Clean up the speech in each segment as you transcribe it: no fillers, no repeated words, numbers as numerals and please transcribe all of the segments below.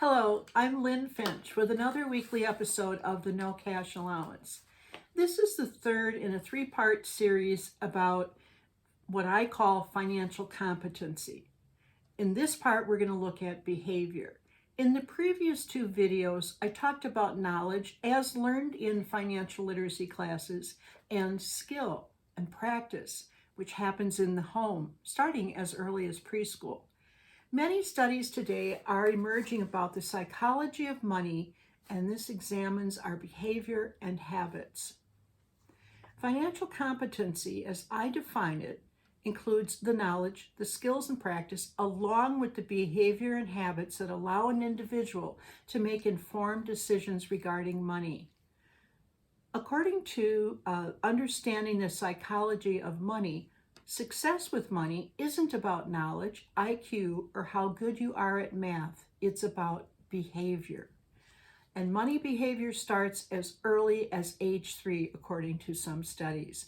Hello, I'm Lynn Finch with another weekly episode of the No-Cash Allowance. This is the third in a three-part series about what I call financial competency. In this part, we're going to look at behavior. In the previous two videos, I talked about knowledge as learned in financial literacy classes and skill and practice, which happens in the home, starting as early as preschool. Many studies today are emerging about the psychology of money, and this examines our behavior and habits. Financial competency, as I define it, includes the knowledge, the skills and practice, along with the behavior and habits that allow an individual to make informed decisions regarding money. According to Understanding the Psychology of Money, success with money isn't about knowledge, IQ, or how good you are at math. It's about behavior. And money behavior starts as early as age 3, according to some studies.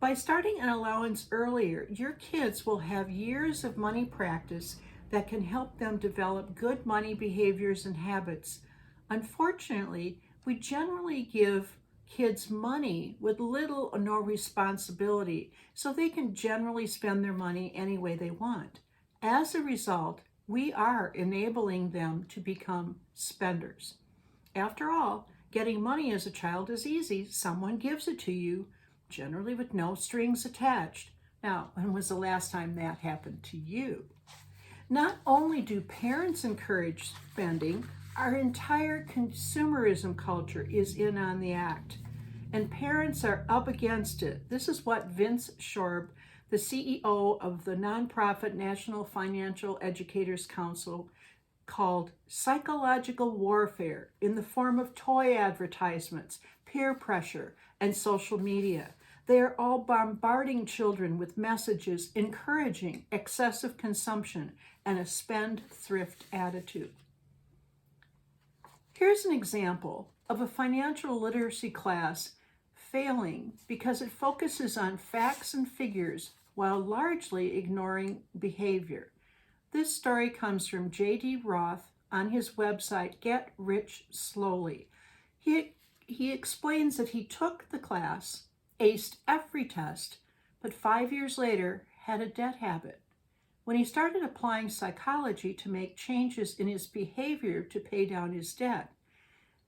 By starting an allowance earlier, your kids will have years of money practice that can help them develop good money behaviors and habits. Unfortunately, we generally give kids money with little or no responsibility, so they can generally spend their money any way they want. As a result, we are enabling them to become spenders. After all, getting money as a child is easy. Someone gives it to you, generally with no strings attached. Now, when was the last time that happened to you? Not only do parents encourage spending, our entire consumerism culture is in on the act, and parents are up against it. This is what Vince Shorb, the CEO of the nonprofit National Financial Educators Council, called psychological warfare in the form of toy advertisements, peer pressure, and social media. They are all bombarding children with messages encouraging excessive consumption and a spend-thrift attitude. Here's an example of a financial literacy class failing because it focuses on facts and figures while largely ignoring behavior. This story comes from J.D. Roth on his website, Get Rich Slowly. He explains that he took the class, aced every test, but 5 years later had a debt habit. When he started applying psychology to make changes in his behavior to pay down his debt,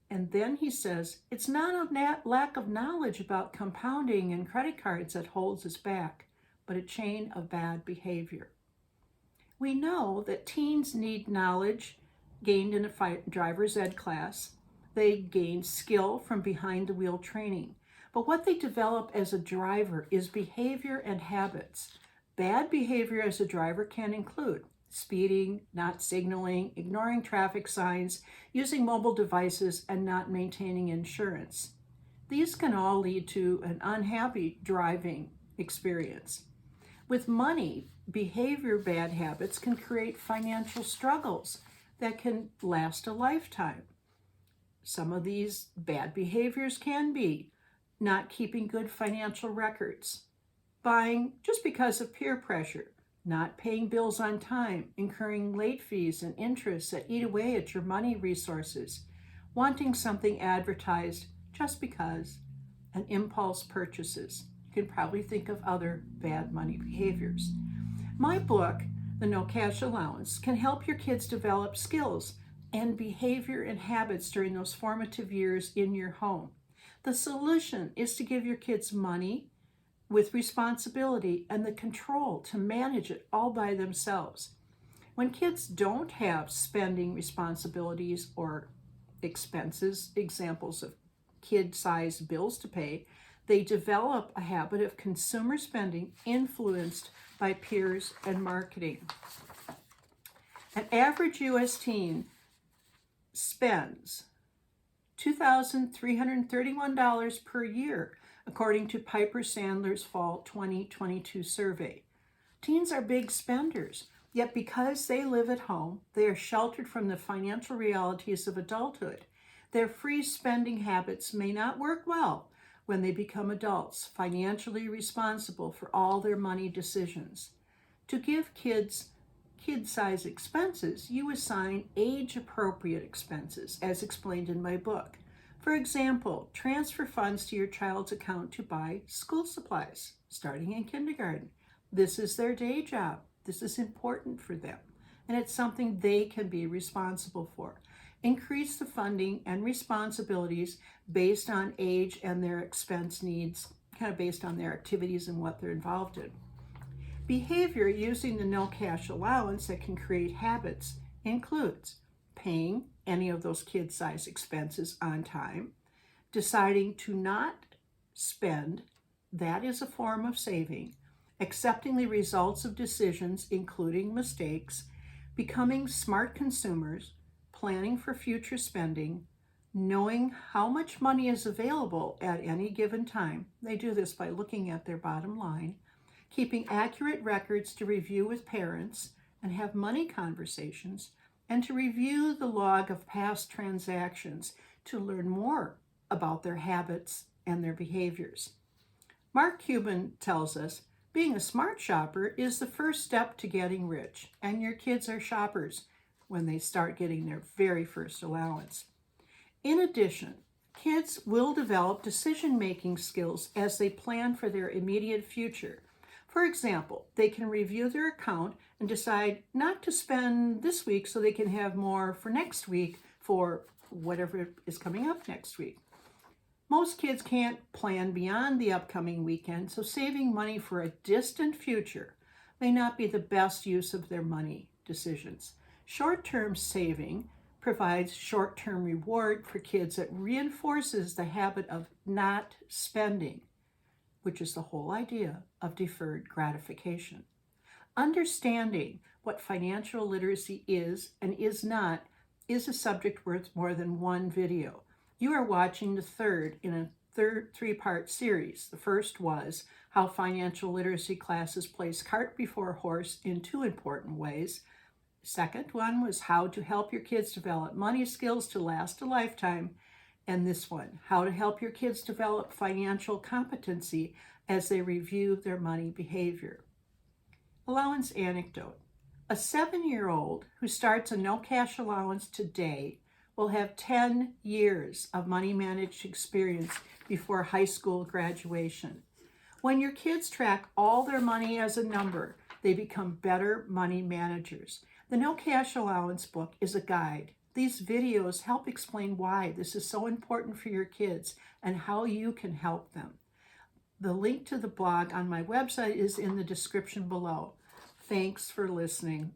and then he says, it's not a lack of knowledge about compounding and credit cards that holds us back, but a chain of bad behavior. We know that teens need knowledge gained in a driver's ed class. They gain skill from behind-the-wheel training. But what they develop as a driver is behavior and habits. Bad behavior as a driver can include speeding, not signaling, ignoring traffic signs, using mobile devices, and not maintaining insurance. These can all lead to an unhappy driving experience. With money, behavior bad habits can create financial struggles that can last a lifetime. Some of these bad behaviors can be not keeping good financial records, buying just because of peer pressure, not paying bills on time, incurring late fees and interests that eat away at your money resources, wanting something advertised just because, and impulse purchases. You can probably think of other bad money behaviors. My book, The No-Cash Allowance, can help your kids develop skills and behavior and habits during those formative years in your home. The solution is to give your kids money with responsibility and the control to manage it all by themselves. When kids don't have spending responsibilities or expenses, examples of kid-sized bills to pay, they develop a habit of consumer spending influenced by peers and marketing. An average U.S. teen spends $2,331 per year, according to Piper Sandler's Fall 2022 survey. Teens are big spenders, yet because they live at home, they are sheltered from the financial realities of adulthood. Their free spending habits may not work well when they become adults, financially responsible for all their money decisions. To give kids kid-size expenses, you assign age-appropriate expenses, as explained in my book. For example, transfer funds to your child's account to buy school supplies, starting in kindergarten. This is their day job. This is important for them, and it's something they can be responsible for. Increase the funding and responsibilities based on age and their expense needs, kind of based on their activities and what they're involved in. Behavior using the no-cash allowance that can create habits includes paying any of those kid-size expenses on time, deciding to not spend, that is a form of saving, accepting the results of decisions, including mistakes, becoming smart consumers, planning for future spending, knowing how much money is available at any given time. They do this by looking at their bottom line, keeping accurate records to review with parents and have money conversations, and to review the log of past transactions to learn more about their habits and their behaviors. Mark Cuban tells us, being a smart shopper is the first step to getting rich, and your kids are shoppers when they start getting their very first allowance. In addition, kids will develop decision-making skills as they plan for their immediate future. For example, they can review their account and decide not to spend this week so they can have more for next week for whatever is coming up next week. Most kids can't plan beyond the upcoming weekend, so saving money for a distant future may not be the best use of their money decisions. Short-term saving provides short-term reward for kids that reinforces the habit of not spending, which is the whole idea of deferred gratification. Understanding what financial literacy is and is not is a subject worth more than one video. You are watching the third in a three-part series. The first was how financial literacy classes place cart before horse in two important ways. Second one was how to help your kids develop money skills to last a lifetime. And this one, how to help your kids develop financial competency as they review their money behavior. Allowance anecdote. A 7-year-old who starts a no-cash allowance today will have 10 years of money managed experience before high school graduation. When your kids track all their money as a number, they become better money managers. The No-Cash Allowance book is a guide. These videos help explain why this is so important for your kids and how you can help them. The link to the blog on my website is in the description below. Thanks for listening.